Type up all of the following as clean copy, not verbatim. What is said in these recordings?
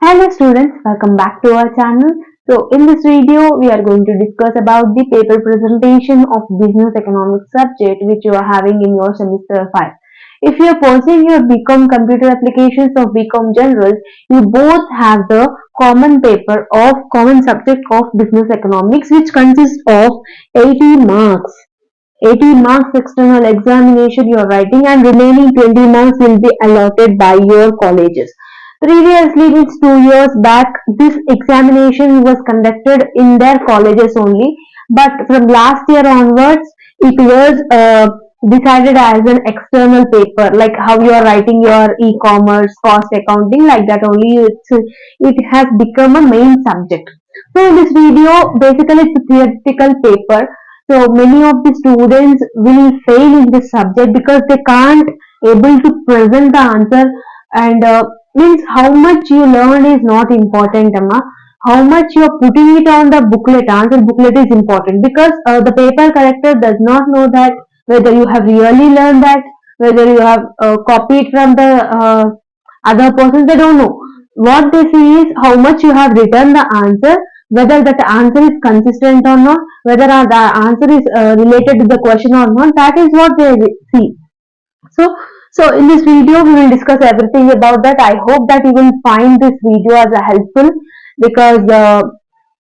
Hello students, welcome back to our channel. So in this video, we are going to discuss about the paper presentation of business economics subject which you are having in your semester 5. If you are pursuing your BCom computer applications or BCom general, you both have the common paper of common subject of business economics which consists of 80 marks. 80 marks external examination you are writing and remaining 20 marks will be allotted by your colleges. Previously, means 2 years back, this examination was conducted in their colleges only. But from last year onwards, it was decided as an external paper, like how you are writing your e-commerce, cost accounting, like that only. It has become a main subject. So in this video, basically it's a theoretical paper. So many of the students will fail in this subject because they can't able to present the answer and means how much you learn is not important, Amma. How much you are putting it on the booklet, answer booklet is important because the paper corrector does not know that whether you have really learned that, whether you have copied from the other persons. They don't know. What they see is how much you have written the answer, whether that answer is consistent or not, whether the answer is related to the question or not. That is what they see. So in this video we will discuss everything about that. I hope that you will find this video as a helpful because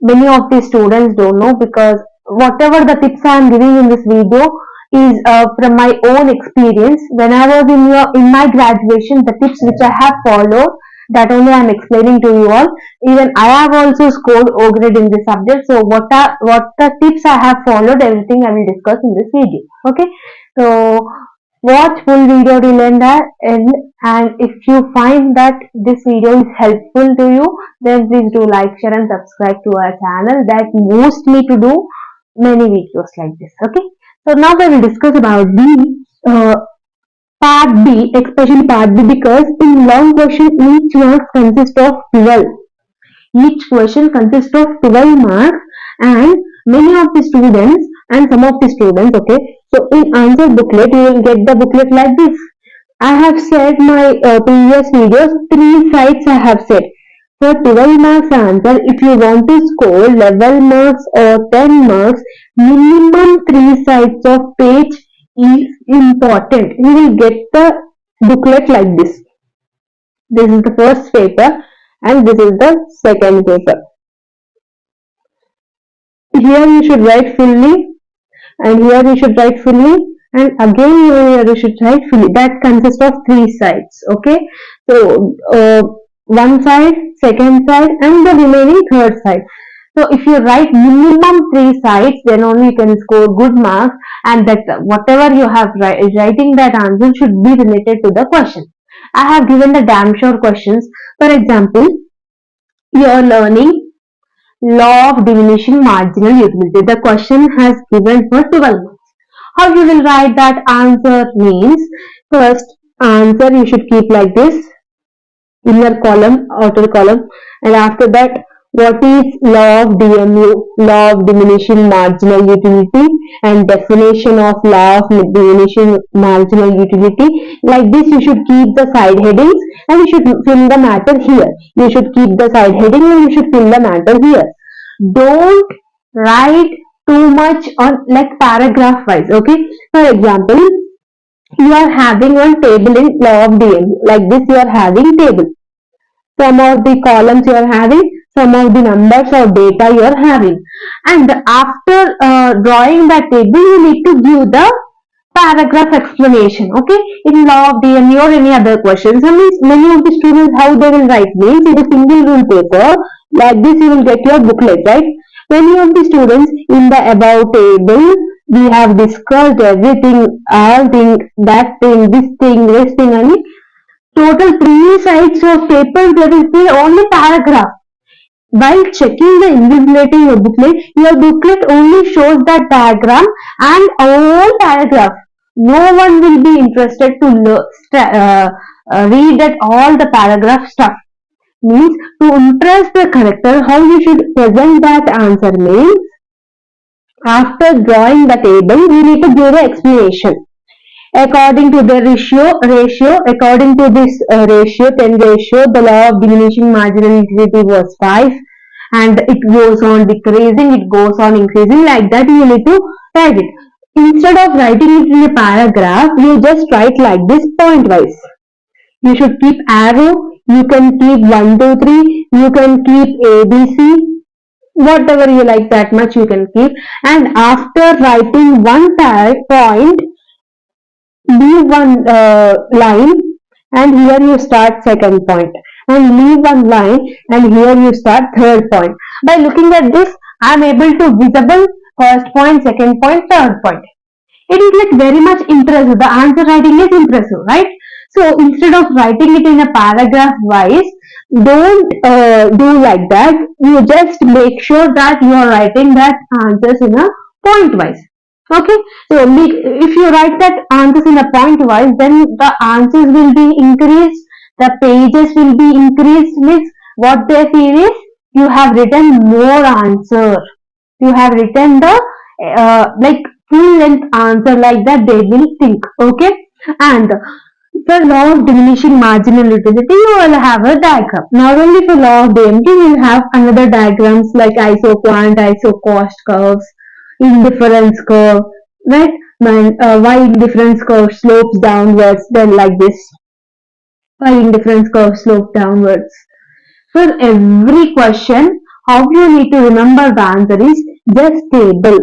many of the students don't know, because whatever the tips I am giving in this video is from my own experience. When I was in my graduation, the tips which I have followed, that only I am explaining to you all. Even I have also scored O grade in this subject. So what the tips I have followed, everything I will discuss in this video. Okay. So watch full video till end, and if you find that this video is helpful to you, then please do like, share and subscribe to our channel. That moves me to do many videos like this. Okay. So now we will discuss about the part B, especially part B, because in long question each mark consists of 12. Each question consists of 12 marks, and many of the students and some of the students, okay, so in answer booklet you will get the booklet like this. I have said my previous videos, 3 sides I have said. For 12 marks answer, if you want to score 11 marks or 10 marks, minimum 3 sides of page is important. You will get the booklet like this. This is the first paper and this is the second paper. Here you should write fully, and here you should write fully, and again here you should write fully. That consists of 3 sides. Okay. So one side, second side, and the remaining third side. So if you write minimum 3 sides, then only you can score good marks, and that whatever you have writing that answer should be related to the question. I have given the damn sure questions. For example, you are learning law of diminishing marginal utility. The question has given for 12 marks. How you will write that answer means, first answer you should keep like this, inner column, outer column, and after that what is law of DMU, law of diminishing marginal utility, and definition of law of diminishing marginal utility. Like this you should keep the side headings and you should fill the matter here. You should keep the side heading and you should fill the matter here. Don't write too much on like paragraph wise. Okay. For example, you are having one table in law of DMU. Like this you are having table. Some of the columns you are having, some of the numbers or data you are having, and after drawing that table you need to give the paragraph explanation. Okay, in law of DMU or any other questions. So means many of the students how they will write means in a single rule paper like this you will get your booklet, right? Many of the students in the above table we have discussed everything, all thing, that thing, this thing, and total 3 sides of paper there will be only paragraph. While checking the invisibility your booklet only shows that diagram and all paragraph. No one will be interested to read at all the paragraph stuff. Means to impress the corrector, how you should present that answer means, after drawing the table, you need to give the explanation. According to the according to this ratio, 10 ratio, the law of diminishing marginal utility was 5, and it goes on decreasing, it goes on increasing, like that you need to write it. Instead of writing it in a paragraph, you just write like this point wise. You should keep arrow, you can keep 1, 2, 3, you can keep ABC, whatever you like, that much you can keep. And after writing one point, leave one line, and here you start second point, and leave one line, and here you start third point. By looking at this, I am able to visible first point, second point, third point. It is like very much impressive. The answer writing is impressive, right? So instead of writing it in a paragraph wise, don't do like that. You just make sure that you are writing that answers in a point wise. Okay, so if you write that answers in a point wise, then the answers will be increased, the pages will be increased. Means what they feel is you have written more answer, you have written the like full length answer, like that they will think. Okay, and for law of diminishing marginal utility, you will have a diagram. Not only for law of DMT, you will have another diagrams like isoquant, isocost curves, indifference curve, right? Why indifference curve slopes downwards, then like this. Why indifference curve slopes downwards. For every question, how you need to remember the answer is just table.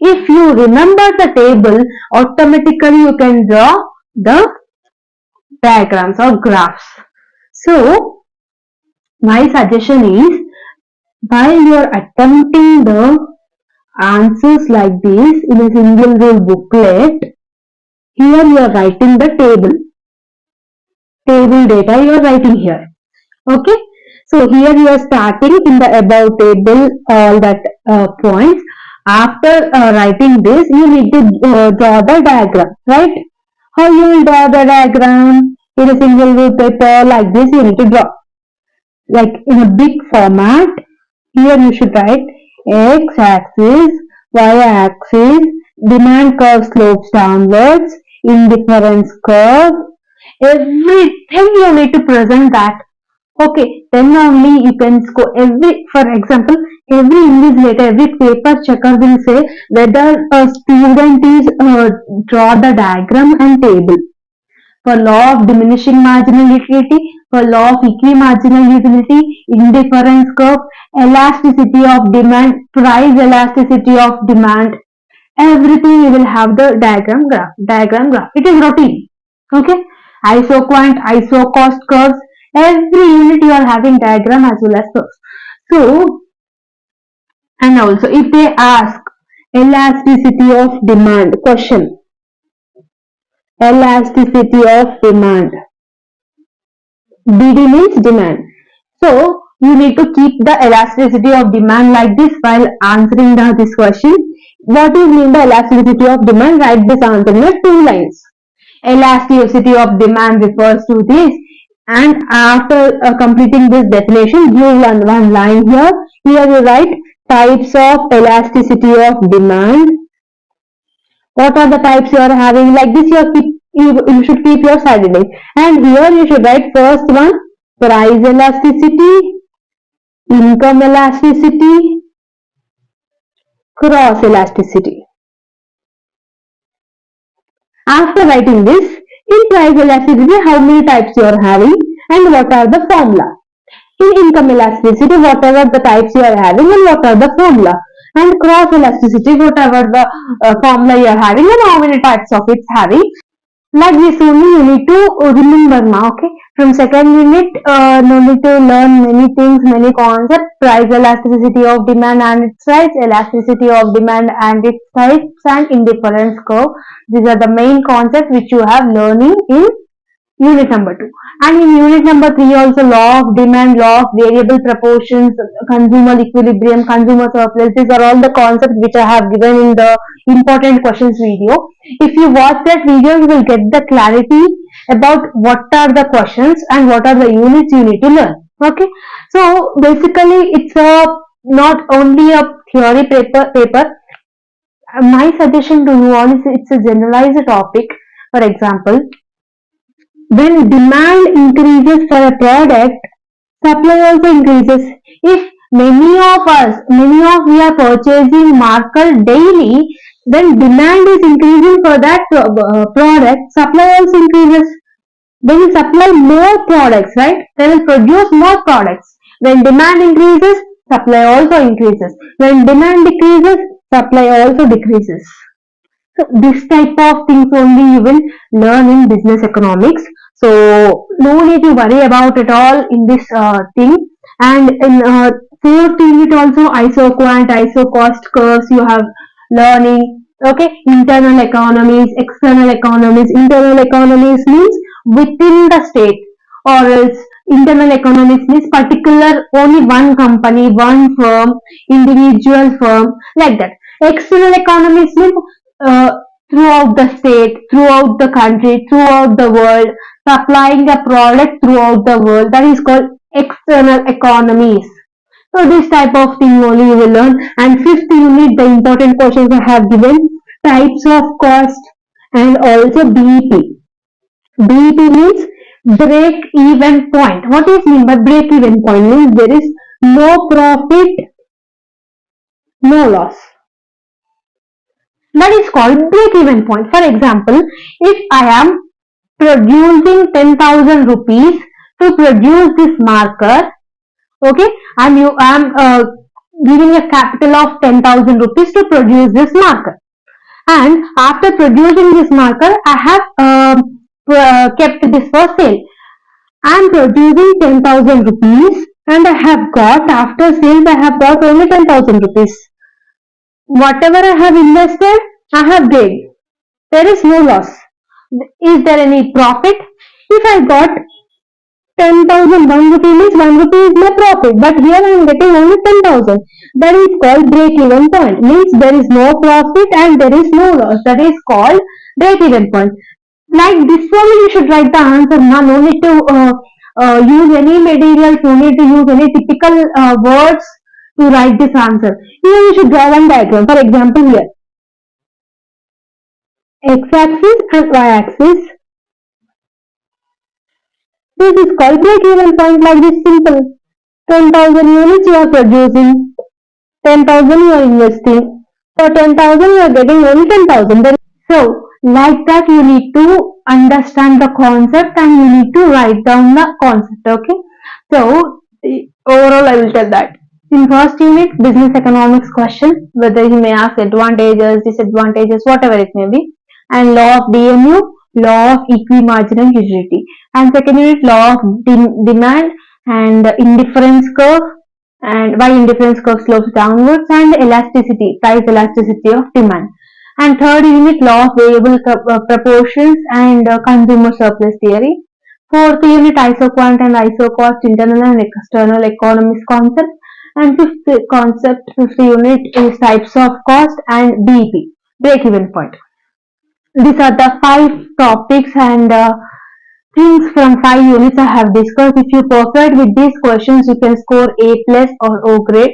If you remember the table, automatically you can draw the diagrams or graphs. So, my suggestion is, while you are attempting the answers like this in a single rule booklet, here you are writing the table data you are writing here. Okay, so here you are starting in the above table all that points. After writing this, you need to draw the diagram, right? How you will draw the diagram? In a single rule paper like this, you need to draw like in a big format. Here you should write x-axis, y-axis, demand curve slopes downwards, indifference curve, everything you need to present that. Okay, then only you can score. For example, every invigilator, every paper checker will say whether a student is draw the diagram and table. For law of diminishing marginal utility, for law of equimarginal utility, indifference curve, elasticity of demand, price elasticity of demand, everything you will have the diagram graph. It is routine. Okay, isoquant, isocost curves, every unit you are having diagram as well as curves. So, and also if they ask elasticity of demand question, elasticity of demand, BD means demand. So you need to keep the elasticity of demand like this while answering this question. What is mean by elasticity of demand? Write this answer in 2 lines. Elasticity of demand refers to this, and after completing this definition, you learn one line here. Here you write types of elasticity of demand. What are the types you are having? Like this, you should keep your side heading. And here you should write first one, price elasticity, income elasticity, cross elasticity. After writing this, in price elasticity, how many types you are having and what are the formula? In income elasticity, whatever the types you are having and what are the formula? And cross elasticity, whatever the formula you are having and how many types of it's having. Like this only you need to remember now. Okay, from second unit, no need to learn many things, many concepts. Price elasticity of demand and its types, elasticity of demand and its types, and indifference curve. These are the main concepts which you have learning in unit number 2. And in unit number 3 also, law of demand, law of variable proportions, consumer equilibrium, consumer surplus. These are all the concepts which I have given in the important questions video. If you watch that video, you will get the clarity about what are the questions and what are the units you need to learn. Okay, so basically it's not only a theory paper. My suggestion to you all is, it's a generalized topic. For example, when demand increases for a product, supply also increases. If many of we are purchasing marker daily, then demand is increasing for that product, supply also increases. They will supply more products, right? They will produce more products. When demand increases, supply also increases. When demand decreases, supply also decreases. So this type of things only you will learn in business economics. So no need to worry about it all in this thing. And in fourth unit also ISO quant, ISO cost curves you have learning. Okay, internal economies, external economies. Internal economies means within the state, or else internal economies means particular only one company, one firm, individual firm, like that. External economies means uh, throughout the state, throughout the country, throughout the world, supplying a product throughout the world. That is called external economies. So this type of thing only you will learn. And fifth unit, the important questions I have given, types of cost and also BEP. BEP means break even point. What is mean by break even point? Means there is no profit, no loss. That is called break even point. For example, if I am producing 10,000 rupees to produce this marker, okay, and you am giving a capital of 10,000 rupees to produce this marker, and after producing this marker I have kept this for sale. I am producing 10,000 rupees and I have got, after sales I have got only 10,000 rupees. Whatever I have invested, I have gained. There is no loss. Is there any profit? If I got 10,000, 1 rupee means 1 rupee is my profit, but here I am getting only 10,000. That is called break even point. Means there is no profit and there is no loss. That is called break even point. Like this one, you should write the answer. Now, no need to use any materials, no need to use any typical words to write this answer. Here you should draw one diagram. For example, here x-axis and y-axis. This is called break-even point, like this, simple. 10,000 units you are producing, 10,000 you are investing. For 10,000 you are getting only 10,000. So, like that you need to understand the concept and you need to write down the concept, okay? So, overall I will tell that. In first unit, business economics question, whether he may ask advantages, disadvantages, whatever it may be, and law of DMU, law of equimarginal utility. And second unit, law of demand and indifference curve, and why indifference curve slopes downwards, and elasticity, price elasticity of demand. And third unit, law of variable proportions and consumer surplus theory. Fourth unit, isoquant and isocost, internal and external economics concept. And fifth unit is types of cost and BEP, break even point. These are the 5 topics and things from 5 units I have discussed. If you perfect with these questions, you can score A plus or O grade.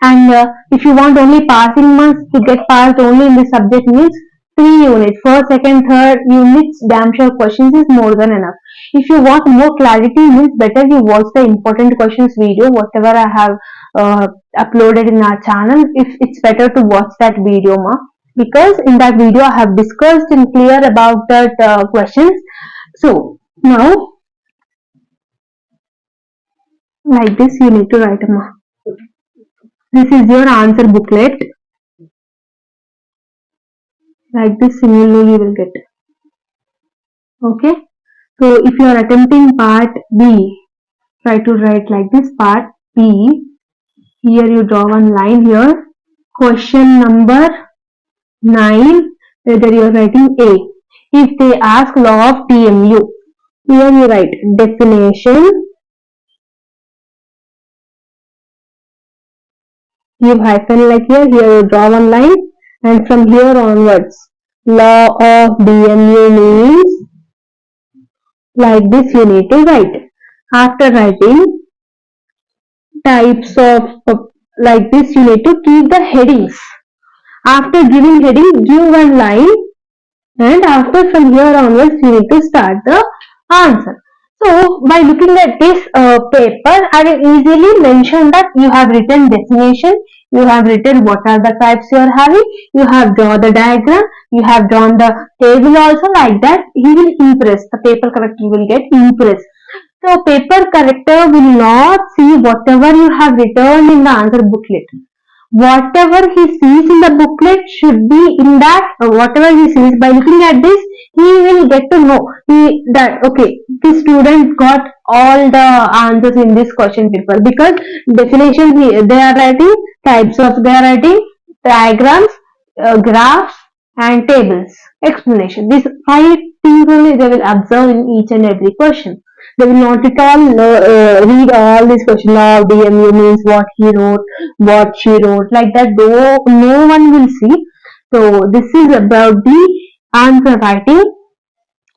And if you want only passing marks, to get passed only in this subject means 3 units. First, second, third units, damn sure questions is more than enough. If you want more clarity, means better you watch the important questions video, whatever I have uploaded in our channel. If it's better to watch that video, because in that video I have discussed in clear about that questions. So now, like this, you need to write a This is your answer booklet. Like this, similarly you will get. Okay. So if you are attempting part B, try to write like this, part B. Here you draw one line here. Question number 9, whether you are writing A. If they ask law of TMU, here you write definition, give hyphen like here you draw one line, and from here onwards, law of DMU means, like this you need to write. After writing types of, like this you need to keep the headings. After giving heading, give one line, and after from here onwards you need to start the answer. So by looking at this paper, I will easily mention that you have written definition, you have written what are the types you are having, you have drawn the diagram, you have drawn the table also. Like that he will impress, the paper corrector will get impressed. So paper corrector will not see whatever you have written in the answer booklet. Whatever he sees in the booklet should be in that. Whatever he sees, by looking at this he will get to know that okay, the student got all the answers in this question paper, because definition they are writing, types of they are writing, diagrams, graphs and tables, explanation. These five things only they will observe in each and every question. They will not at all read all these questions. Law of DMU means what he wrote, what she wrote, like that. No one will see. So this is about the answer writing.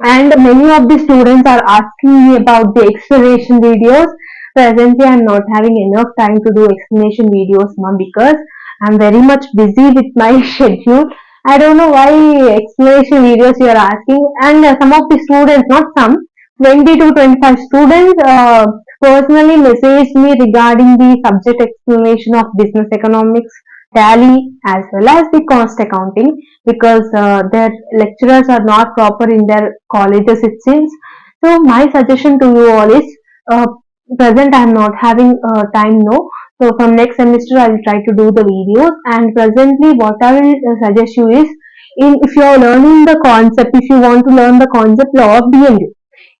And many of the students are asking me about the explanation videos. Presently, I am not having enough time to do explanation videos, ma'am, because I am very much busy with my schedule. I don't know why explanation videos you are asking. And some of the students, not some, 20 to 25 students personally messaged me regarding the subject explanation of business economics, tally, as well as the cost accounting, because their lecturers are not proper in their colleges, it seems. So my suggestion to you all is, uh, present I am not having time now. So from next semester I will try to do the videos, and presently what I will suggest you is, if you are learning the concept, if you want to learn the concept law of DMU,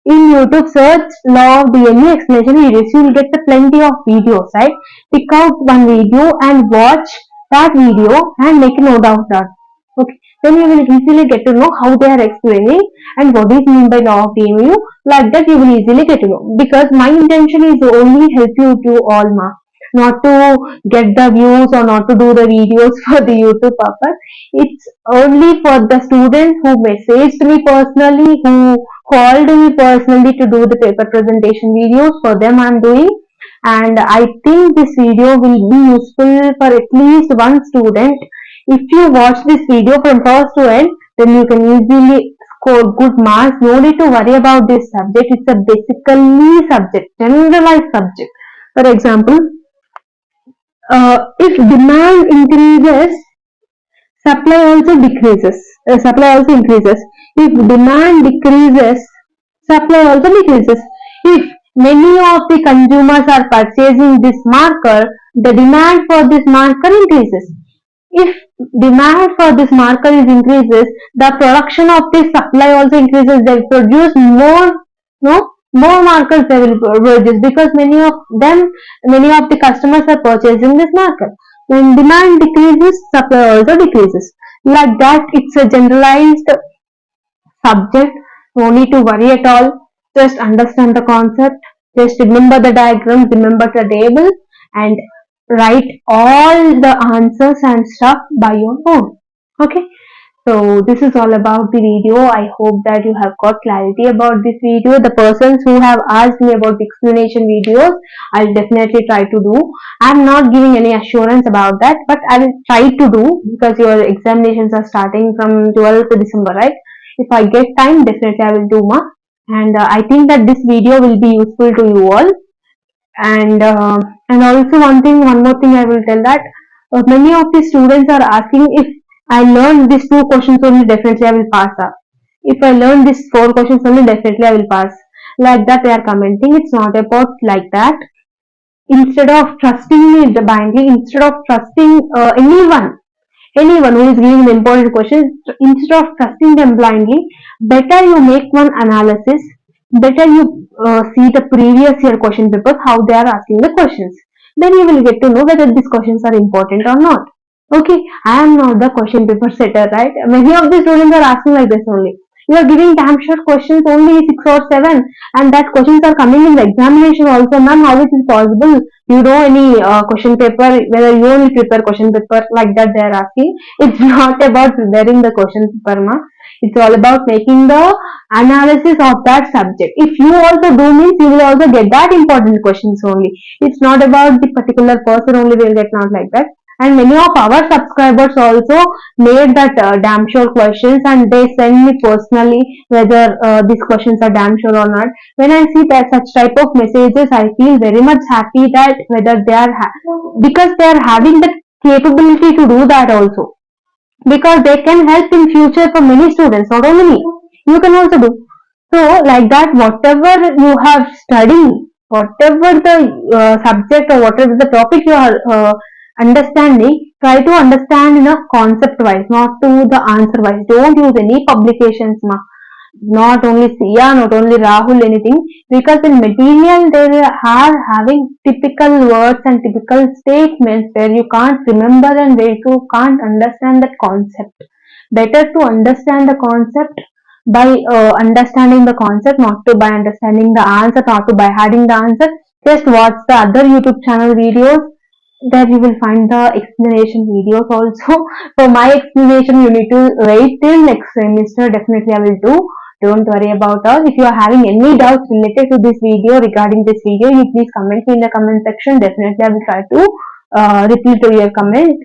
in YouTube search law of DMU explanation videos, you will get the plenty of videos, right? Pick out one video and watch that video and make a note of that. Okay, then you will easily get to know how they are explaining and what is meant by law of DMU. Like that you will easily get to know, because my intention is to only help you to all, not to get the views or not to do the videos for the YouTube purpose. It's only for the students who messaged me personally, who called me personally to do the paper presentation videos. For them I am doing, and I think this video will be useful for at least one student. If you watch this video from first to end, then you can easily score good marks. No need to worry about this subject. It's a basically subject, generalized subject. For example, if demand increases, supply also decreases. Supply also increases. If demand decreases, supply also decreases. If many of the consumers are purchasing this marker, the demand for this marker increases. If demand for this marker is increases, the production of this supply also increases. They will produce more, no, more markers they will produce, because many of the customers are purchasing this marker. When demand decreases, supply also decreases. Like that, it's a generalized subject. No need to worry at all. Just understand the concept. Just remember the diagrams, remember the table, and write all the answers and stuff by your own. Okay. So this is all about the video. I hope that you have got clarity about this video. The persons who have asked me about the explanation videos, I'll definitely try to do. I'm not giving any assurance about that, but I will try to do, because your examinations are starting from 12th December, right? If I get time, definitely I will do ma. And I think that this video will be useful to you all. And also one more thing I will tell, that many of the students are asking, if I learn these two questions only, definitely I will pass up. If I learn these four questions only, definitely I will pass. Like that they are commenting. It's not about like that. Instead of trusting me blindly, instead of trusting anyone who is giving the important questions, instead of trusting them blindly, better you make one analysis, better you see the previous year question papers, how they are asking the questions. Then you will get to know whether these questions are important or not. Okay, I am not the question paper setter, right? Many of the students are asking like this only. You are giving damn short questions, only 6 or 7, and that questions are coming in the examination also. Ma'am, how it is possible? You know any question paper, whether you only prepare question paper, like that they are asking. It's not about preparing the question paper, ma. It's all about making the analysis of that subject. If you also do means, you will also get that important questions only. It's not about the particular person only will get, not like that. And many of our subscribers also made that damn sure questions, and they send me personally whether these questions are damn sure or not. When I see that such type of messages, I feel very much happy that whether they are because they are having the capability to do that also, because they can help in future for many students, not only me. You can also do. So like that, whatever you have studied, whatever the subject or whatever the topic you are understanding, try to understand in a concept wise, not to the answer wise. Don't use any publications, ma. Not only Sia, not only Rahul, anything, because in material they are having typical words and typical statements where you can't remember and where you can't understand that concept. Better to understand the concept by understanding the concept, not to by understanding the answer, not to by adding the answer. Just watch the other YouTube channel videos. There you will find the explanation videos also. For my explanation, you need to wait till next semester. Definitely, I will do. Don't worry about all. If you are having any doubts related to this video, regarding this video, you please comment me in the comment section. Definitely, I will try to reply to your comment.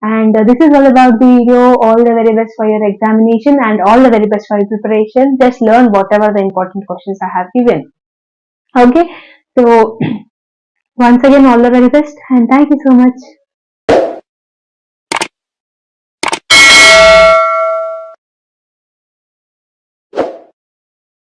And this is all about the video. All the very best for your examination and all the very best for your preparation. Just learn whatever the important questions I have given. Okay. So once again, all the very best and thank you so much.